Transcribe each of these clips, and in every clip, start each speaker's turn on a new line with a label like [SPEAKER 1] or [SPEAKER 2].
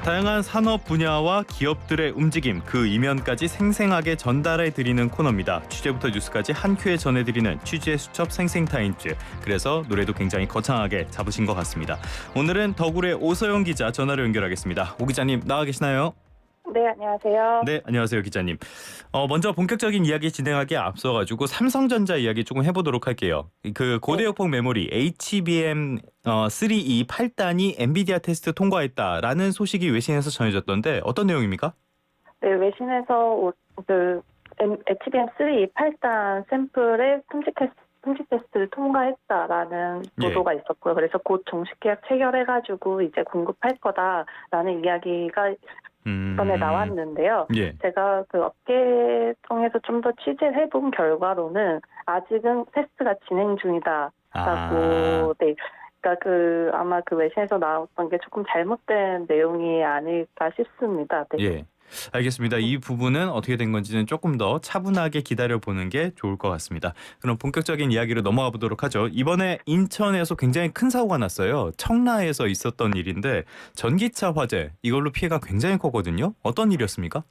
[SPEAKER 1] 다양한 산업 분야와 기업들의 움직임, 그 이면까지 생생하게 전달해드리는 코너입니다. 취재부터 뉴스까지 한 큐에 전해드리는 취재 수첩 생생타임즈. 그래서 노래도 굉장히 거창하게 잡으신 것 같습니다. 오늘은 더굴의 오서영 기자 전화로 연결하겠습니다. 오 기자님 나와 계시나요?
[SPEAKER 2] 네, 안녕하세요.
[SPEAKER 1] 네, 안녕하세요 기자님. 먼저 본격적인 이야기 진행하기에 앞서가지고 삼성전자 이야기 조금 해보도록 할게요. 그 고대역폭 메모리 HBM 3E 8단이 엔비디아 테스트 통과했다라는 소식이 외신에서 전해졌던데 어떤 내용입니까?
[SPEAKER 2] 네, 외신에서 HBM3 8단 샘플의 품질 테스트를 통과했다라는 보도가 있었고요. 그래서 곧 정식 계약 체결해가지고 이제 공급할 거다라는 이야기가 이번에 나왔는데요.
[SPEAKER 1] 예.
[SPEAKER 2] 제가 그 업계통해서 좀 더 취재를 해본 결과로는 아직은 테스트가 진행 중이다라고 네. 그러니까 아마 그 외신에서 나왔던 게 조금 잘못된 내용이 아닐까 싶습니다. 네.
[SPEAKER 1] 예. 알겠습니다. 이 부분은 어떻게 된 건지는 조금 더 차분하게 기다려보는 게 좋을 것 같습니다. 그럼 본격적인 이야기로 넘어가 보도록 하죠. 이번에 인천에서 굉장히 큰 사고가 났어요. 청라에서 있었던 일인데 전기차 화재, 이걸로 피해가 굉장히 컸거든요. 어떤 일이었습니까?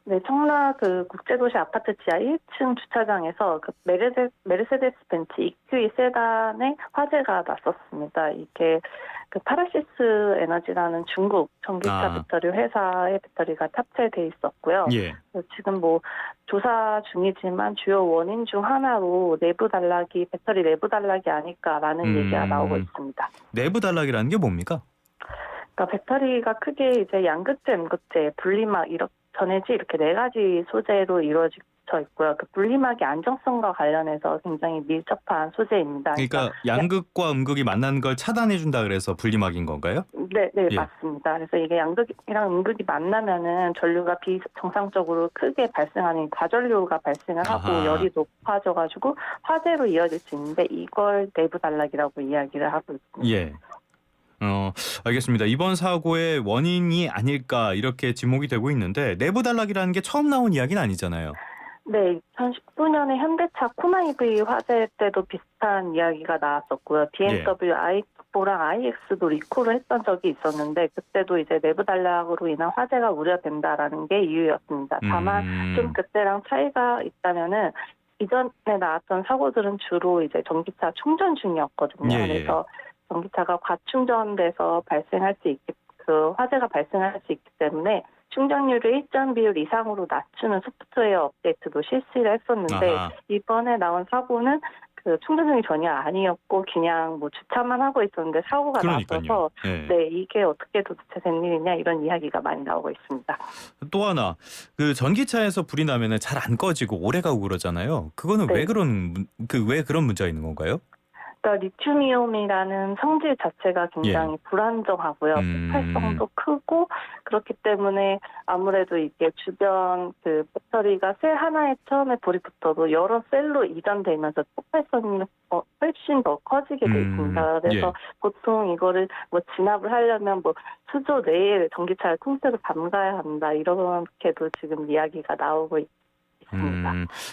[SPEAKER 2] 네, 청라 그 국제도시 아파트 지하 1층 주차장에서 그 메르세데스 벤츠 EQE 세단에 화재가 났었습니다. 이게 그 파라시스 에너지라는 중국 전기차 배터리 회사의 배터리가 탑재돼 있었고요.
[SPEAKER 1] 예.
[SPEAKER 2] 지금 뭐 조사 중이지만 주요 원인 중 하나로 배터리 내부 단락이 아닐까라는 얘기가 나오고 있습니다.
[SPEAKER 1] 내부 단락이라는 게 뭡니까?
[SPEAKER 2] 그러니까 배터리가 크게 이제 양극재, 음극재, 분리막 전해질 이렇게 네 가지 소재로 이루어져 있고요. 그 분리막의 안정성과 관련해서 굉장히 밀접한 소재입니다.
[SPEAKER 1] 그러니까 양극과 음극이 만나는 걸 차단해준다 그래서 분리막인 건가요?
[SPEAKER 2] 네,
[SPEAKER 1] 예.
[SPEAKER 2] 맞습니다. 그래서 이게 양극이랑 음극이 만나면은 전류가 비정상적으로 크게 발생하는 과전류가 발생을 하고 열이 높아져가지고 화재로 이어질 수 있는데 이걸 내부 단락이라고 이야기를 하고 있습니다.
[SPEAKER 1] 예. 알겠습니다. 이번 사고의 원인이 아닐까 이렇게 지목이 되고 있는데 내부 단락이라는 게 처음 나온 이야기는 아니잖아요.
[SPEAKER 2] 네, 2019년에 현대차 코나 EV 화재 때도 비슷한 이야기가 나왔었고요. BMW i4랑 iX도 리콜을 했던 적이 있었는데 그때도 이제 내부 단락으로 인한 화재가 우려된다라는 게 이유였습니다. 다만 좀 그때랑 차이가 있다면은 이전에 나왔던 사고들은 주로 이제 전기차 충전 중이었거든요.
[SPEAKER 1] 예.
[SPEAKER 2] 그래서 전기차가 과충전돼서 화재가 발생할 수 있기 때문에 충전율을 일정 비율 이상으로 낮추는 소프트웨어 업데이트도 실시를 했었는데 이번에 나온 사고는 그 충전중이 전혀 아니었고 그냥 뭐 주차만 하고 있었는데 사고가 나서서 네, 이게 어떻게 도대체 된 일이냐 이런 이야기가 많이 나오고 있습니다.
[SPEAKER 1] 또 하나 그 전기차에서 불이 나면은 잘 안 꺼지고 오래 가고 그러잖아요. 그거는 왜 그런 문제가 있는 건가요?
[SPEAKER 2] 그러니까 리튬이온이라는 성질 자체가 굉장히 불안정하고요. 폭발성도 크고 그렇기 때문에 아무래도 이게 주변 그 배터리가 셀 하나에 처음에 불이 붙어도 여러 셀로 이전되면서 폭발성이 훨씬 더 커지게 돼 있습니다. 그래서 보통 이거를 뭐 진압을 하려면 뭐 수조 내에 전기차를 통째로 잠가야 한다 이렇게도 지금 이야기가 나오고 있습니다.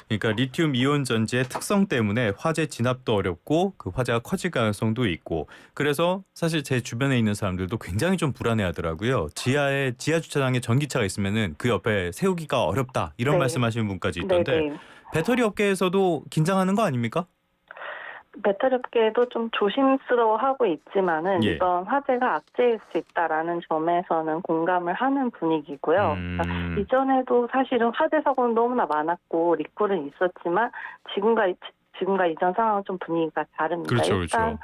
[SPEAKER 1] 그러니까 리튬 이온 전지의 특성 때문에 화재 진압도 어렵고 그 화재가 커질 가능성도 있고 그래서 사실 제 주변에 있는 사람들도 굉장히 좀 불안해하더라고요. 지하 주차장에 전기차가 있으면은 그 옆에 세우기가 어렵다 이런 말씀하시는 분까지 있던데 배터리 업계에서도 긴장하는 거 아닙니까? 배터리
[SPEAKER 2] 업계도 좀 조심스러워하고 있지만은 이번 화재가 악재일 수 있다라는 점에서는 공감을 하는 분위기고요. 그러니까 이전에도 사실은 화재 사고는 너무나 많았고 리콜은 있었지만 지금과 이전 상황은 좀 분위기가 다릅니다. 일단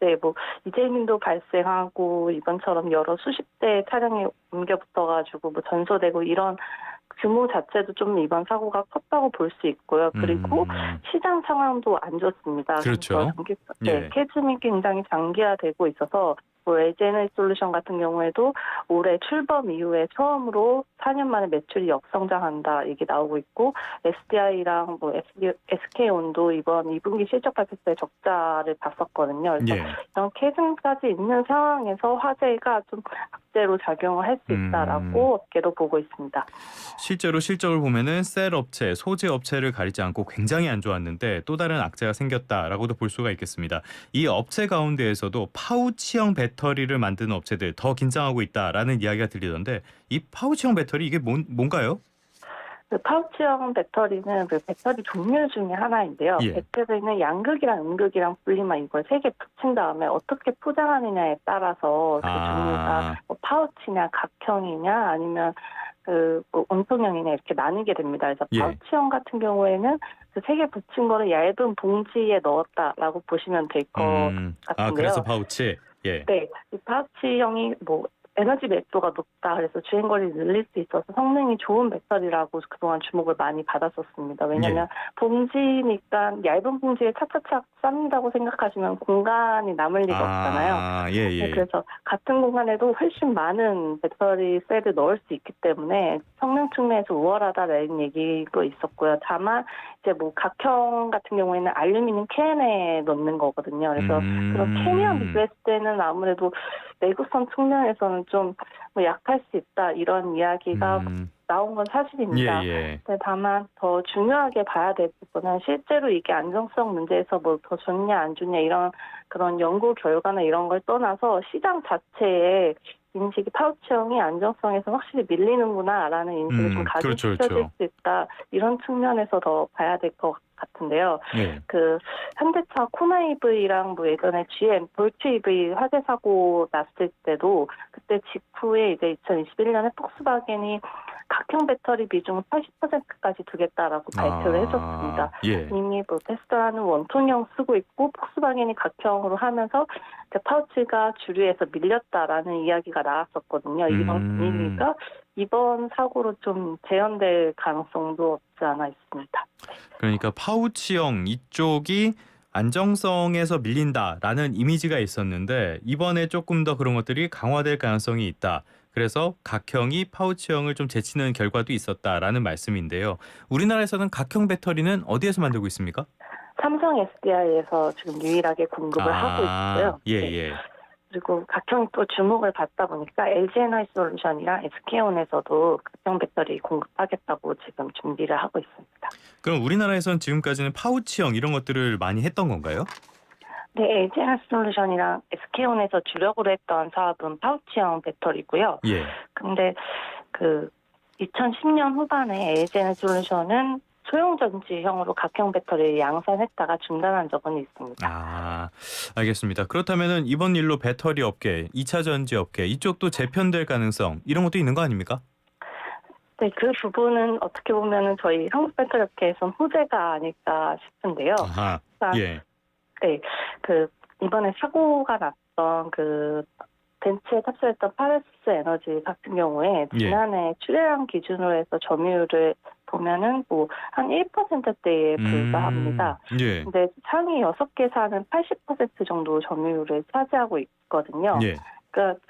[SPEAKER 2] 네, 뭐 이재민도 발생하고 이번처럼 여러 수십 대의 차량이 옮겨 붙어가지고 뭐 전소되고 이런 규모 자체도 좀 이번 사고가 컸다고 볼 수 있고요. 그리고 시장 상황도 안 좋습니다.
[SPEAKER 1] 그렇죠.
[SPEAKER 2] 캐즘이 굉장히 장기화되고 있어서 뭐 LG에너지솔루션 같은 경우에도 올해 출범 이후에 처음으로 4년 만에 매출이 역성장한다 얘기 나오고 있고 SDI랑 뭐 SK온도 이번 2분기 실적 발표 때 적자를 봤었거든요. 그래서 이런 캐즘까지 있는 상황에서 화재가 좀 악재로 작용을 할 수 있다라고 업계도 보고 있습니다.
[SPEAKER 1] 실제로 실적을 보면은 셀 업체, 소재 업체를 가리지 않고 굉장히 안 좋았는데 또 다른 악재가 생겼다라고도 볼 수가 있겠습니다. 이 업체 가운데에서도 파우치형 배터리 배터리를 만드는 업체들 더 긴장하고 있다라는 이야기가 들리던데 이 파우치형 배터리 이게 뭔가요?
[SPEAKER 2] 그 파우치형 배터리는 그 배터리 종류 중에 하나인데요.
[SPEAKER 1] 예.
[SPEAKER 2] 배터리는 양극이랑 음극이랑 분리만 이걸 세 개 붙인 다음에 어떻게 포장하느냐에 따라서 그 종류가 뭐 파우치냐 각형이냐 아니면 뭐 원통형이냐 이렇게 나뉘게 됩니다. 그래서
[SPEAKER 1] 예.
[SPEAKER 2] 파우치형 같은 경우에는 그 세 개 붙인 거를 얇은 봉지에 넣었다라고 보시면 될 것 같은데요.
[SPEAKER 1] 그래서 파우치. 예.
[SPEAKER 2] 네, 이 파우치형이 뭐 에너지 밀도가 높다. 그래서 주행거리를 늘릴 수 있어서 성능이 좋은 배터리라고 그동안 주목을 많이 받았었습니다. 왜냐하면 봉지니까 얇은 봉지에 차차차 쌓는다고 생각하시면 공간이 남을 리가 없잖아요.
[SPEAKER 1] 예.
[SPEAKER 2] 네, 그래서 같은 공간에도 훨씬 많은 배터리 셀을 넣을 수 있기 때문에 성능 측면에서 우월하다라는 얘기도 있었고요. 다만 이제 뭐 각형 같은 경우에는 알루미늄 캔에 넣는 거거든요. 그래서 그런 캔이랑 비교했을 때는 아무래도 내구성 측면에서는 좀 뭐 약할 수 있다 이런 이야기가 나온 건 사실입니다.
[SPEAKER 1] 예.
[SPEAKER 2] 근데 다만 더 중요하게 봐야 될 부분은 실제로 이게 안정성 문제에서 뭐 더 좋냐 안 좋냐 이런 그런 연구 결과나 이런 걸 떠나서 시장 자체에 인식이 파우치형이 안정성에서 확실히 밀리는구나라는 인식을 좀 가지실 수 있다 이런 측면에서 더 봐야 될 것 같은데요.
[SPEAKER 1] 예.
[SPEAKER 2] 그 현대차 코나 EV랑 뭐 예전에 GM 볼트 EV 화재 사고 났을 때도 그때 직후에 이제 2021년에 폭스바겐이 각형 배터리 비중을 80%까지 두겠다라고 발표를 해줬습니다.
[SPEAKER 1] 예.
[SPEAKER 2] 이미 뭐 테슬라는 원통형 쓰고 있고 폭스바겐이 각형으로 하면서 파우치가 주류에서 밀렸다라는 이야기가 나왔었거든요. 이런 분위기가 이번 사고로 좀 재현될 가능성도 없지 않아 있습니다.
[SPEAKER 1] 그러니까 파우치형 이쪽이 안정성에서 밀린다라는 이미지가 있었는데 이번에 조금 더 그런 것들이 강화될 가능성이 있다. 그래서 각형이 파우치형을 좀 제치는 결과도 있었다라는 말씀인데요. 우리나라에서는 각형 배터리는 어디에서 만들고 있습니까?
[SPEAKER 2] 삼성 SDI에서 지금 유일하게 공급을 하고 있고요.
[SPEAKER 1] 예.
[SPEAKER 2] 그리고 각형이 또 주목을 받다 보니까 LG에너지솔루션이랑 SK온에서도 각형 배터리 공급하겠다고 지금 준비를 하고 있습니다.
[SPEAKER 1] 그럼 우리나라에서는 지금까지는 파우치형 이런 것들을 많이 했던 건가요?
[SPEAKER 2] 네, LG에너지솔루션이랑 SK온에서 주력으로 했던 사업은 파우치형 배터리고요.
[SPEAKER 1] 예.
[SPEAKER 2] 근데 그 2010년 후반에 LG에너지솔루션은 소형전지형으로 각형 배터리를 양산했다가 중단한 적은 있습니다.
[SPEAKER 1] 알겠습니다. 그렇다면은 이번 일로 배터리 업계, 2차 전지 업계 이쪽도 재편될 가능성 이런 것도 있는 거 아닙니까?
[SPEAKER 2] 네, 그 부분은 어떻게 보면은 저희 한국 배터리 업계에선 호재가 아닐까 싶은데요.
[SPEAKER 1] 예.
[SPEAKER 2] 네, 그 이번에 사고가 났던 그 벤츠에 탑재했던 파레스 에너지 같은 경우에 지난해 출하량 기준으로 해서 점유율을 보면은 뭐 한 1%대에 불과합니다.
[SPEAKER 1] 예.
[SPEAKER 2] 근데 상위 6개사는 80% 정도 점유율을 차지하고 있거든요.
[SPEAKER 1] 예.
[SPEAKER 2] 그러니까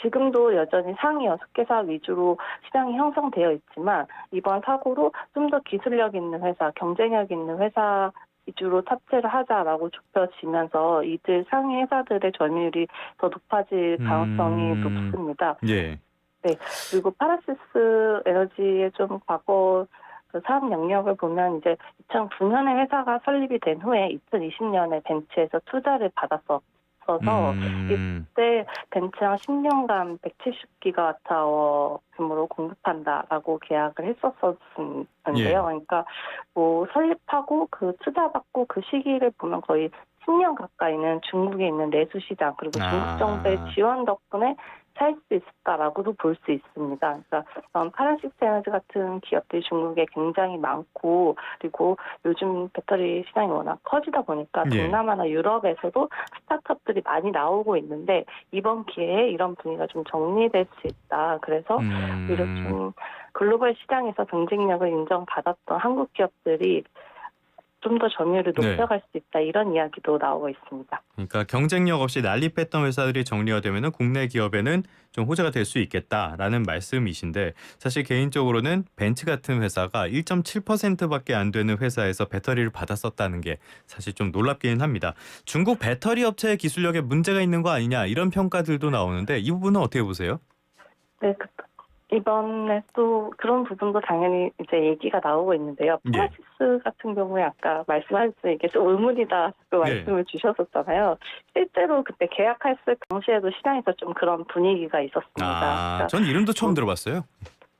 [SPEAKER 2] 지금도 여전히 상위 6개사 위주로 시장이 형성되어 있지만 이번 사고로 좀 더 기술력 있는 회사, 경쟁력 있는 회사 위주로 탑재를 하자라고 좁혀지면서 이들 상위 회사들의 점유율이 더 높아질 가능성이 높습니다.
[SPEAKER 1] 예.
[SPEAKER 2] 네. 그리고 파라시스 에너지의 좀 과거 그 사업 영역을 보면 이제 2009년에 회사가 설립이 된 후에 2020년에 벤츠에서 투자를 받았어서 이때 벤츠랑 10년간 170기가와트아워 규모로 공급한다라고 계약을 했었었는데요. 그러니까 뭐 설립하고 그 투자받고 그 시기를 보면 거의 10년 가까이는 중국에 있는 내수 시장 그리고 중국 정부의 지원 덕분에 살 수 있었다라고도 볼 수 있습니다. 그러니까 파란식 에너지 같은 기업들이 중국에 굉장히 많고 그리고 요즘 배터리 시장이 워낙 커지다 보니까 동남아나 유럽에서도 스타트업들이 많이 나오고 있는데 이번 기회에 이런 분위기가 좀 정리될 수 있다. 그래서 오히려 좀 글로벌 시장에서 경쟁력을 인정받았던 한국 기업들이 좀 더 점유율을 높여갈 수 있다 이런 이야기도 나오고 있습니다.
[SPEAKER 1] 그러니까 경쟁력 없이 난립했던 회사들이 정리가 되면은 국내 기업에는 좀 호재가 될 수 있겠다라는 말씀이신데 사실 개인적으로는 벤츠 같은 회사가 1.7%밖에 안 되는 회사에서 배터리를 받았었다는 게 사실 좀 놀랍기는 합니다. 중국 배터리 업체의 기술력에 문제가 있는 거 아니냐 이런 평가들도 나오는데 이 부분은 어떻게 보세요?
[SPEAKER 2] 네, 이번에 또 그런 부분도 당연히 이제 얘기가 나오고 있는데요.
[SPEAKER 1] 예.
[SPEAKER 2] 프라시스 같은 경우에 아까 말씀하셨을 때 이게 좀 의문이다 그 말씀을 주셨었잖아요. 실제로 그때 계약했을 당시에도 시장에서 좀 그런 분위기가 있었습니다.
[SPEAKER 1] 전 이름도 처음 들어봤어요.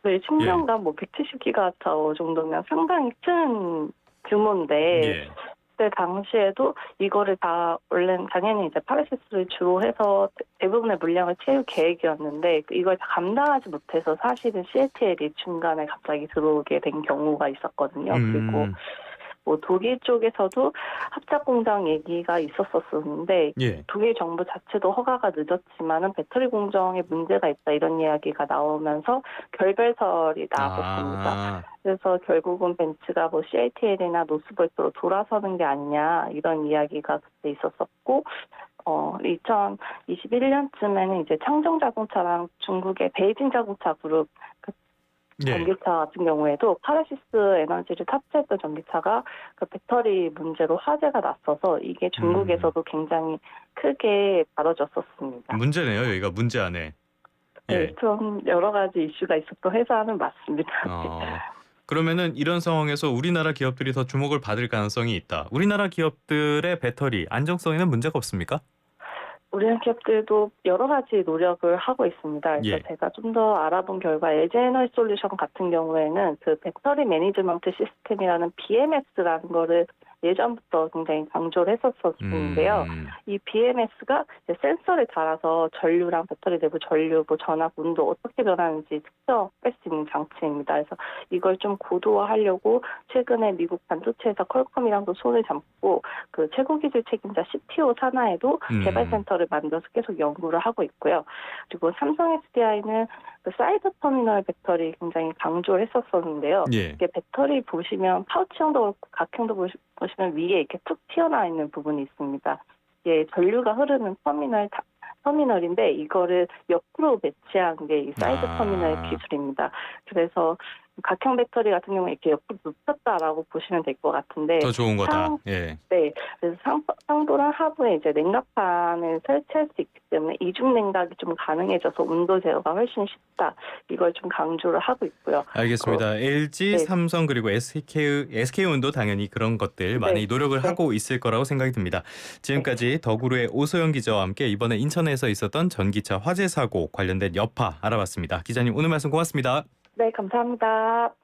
[SPEAKER 2] 네, 신명당 뭐 170기가와트 정도면 상당히 큰 규모인데 그때 당시에도 이거를 다 원래는 당연히 이제 파라시스를 주로 해서 대부분의 물량을 채울 계획이었는데 이걸 다 감당하지 못해서 사실은 CATL이 중간에 갑자기 들어오게 된 경우가 있었거든요. 그리고 뭐 독일 쪽에서도 합작 공장 얘기가 있었었는데 독일 정부 자체도 허가가 늦었지만은 배터리 공정에 문제가 있다 이런 이야기가 나오면서 결별설이 나왔었습니다. 그래서 결국은 벤츠가 뭐 CATL이나 노스볼트로 돌아서는 게 아니냐 이런 이야기가 그때 있었었고 2021년쯤에는 이제 창정 자동차랑 중국의 베이징 자동차 그룹 전기차 같은 경우에도 파라시스 에너지를 탑재했던 전기차가 그 배터리 문제로 화재가 났어서 이게 중국에서도 굉장히 크게 다뤄졌었습니다.
[SPEAKER 1] 문제네요. 여기가 문제 안에.
[SPEAKER 2] 네, 좀 여러 가지 이슈가 있었던 회사는 맞습니다.
[SPEAKER 1] 그러면은 이런 상황에서 우리나라 기업들이 더 주목을 받을 가능성이 있다. 우리나라 기업들의 배터리 안정성에는 문제가 없습니까?
[SPEAKER 2] 우리나라 기업들도 여러 가지 노력을 하고 있습니다. 그래서 제가 좀 더 알아본 결과 LG 에너지 솔루션 같은 경우에는 그 배터리 매니지먼트 시스템이라는 BMS라는 거를 예전부터 굉장히 강조를 했었었는데요. 이 BMS가 센서를 달아서 전류랑 배터리 내부 전류, 뭐 전압, 온도 어떻게 변하는지 측정할 수 있는 장치입니다. 그래서 이걸 좀 고도화하려고 최근에 미국 반도체 회사 퀄컴이랑도 손을 잡고 그 최고 기술 책임자 CTO 산하에도 개발 센터를 만들어서 계속 연구를 하고 있고요. 그리고 삼성 SDI는 그 사이드 터미널 배터리 굉장히 강조를 했었었는데요. 이게 배터리 보시면 파우치형도 그렇고 각형도 보시면 위에 이렇게 툭 튀어나와 있는 부분이 있습니다. 이게 전류가 흐르는 터미널인데 이거를 옆으로 배치한 게 이 사이드 터미널 기술입니다. 그래서 각형 배터리 같은 경우에 이렇게 옆으로 눕혔다라고 보시면 될 것 같은데
[SPEAKER 1] 더 좋은 거다.
[SPEAKER 2] 네, 그래서 상부랑 하부에 이제 냉각판을 설치할 수 있기 때문에 이중 냉각이 좀 가능해져서 온도 제어가 훨씬 쉽다. 이걸 좀 강조를 하고 있고요.
[SPEAKER 1] 알겠습니다. LG, 삼성 그리고 SK온도 당연히 그런 것들 많이 노력을 하고 있을 거라고 생각이 듭니다. 지금까지 더구루의 오소영 기자와 함께 이번에 인천에서 있었던 전기차 화재 사고 관련된 여파 알아봤습니다. 기자님 오늘 말씀 고맙습니다.
[SPEAKER 2] 네, 감사합니다.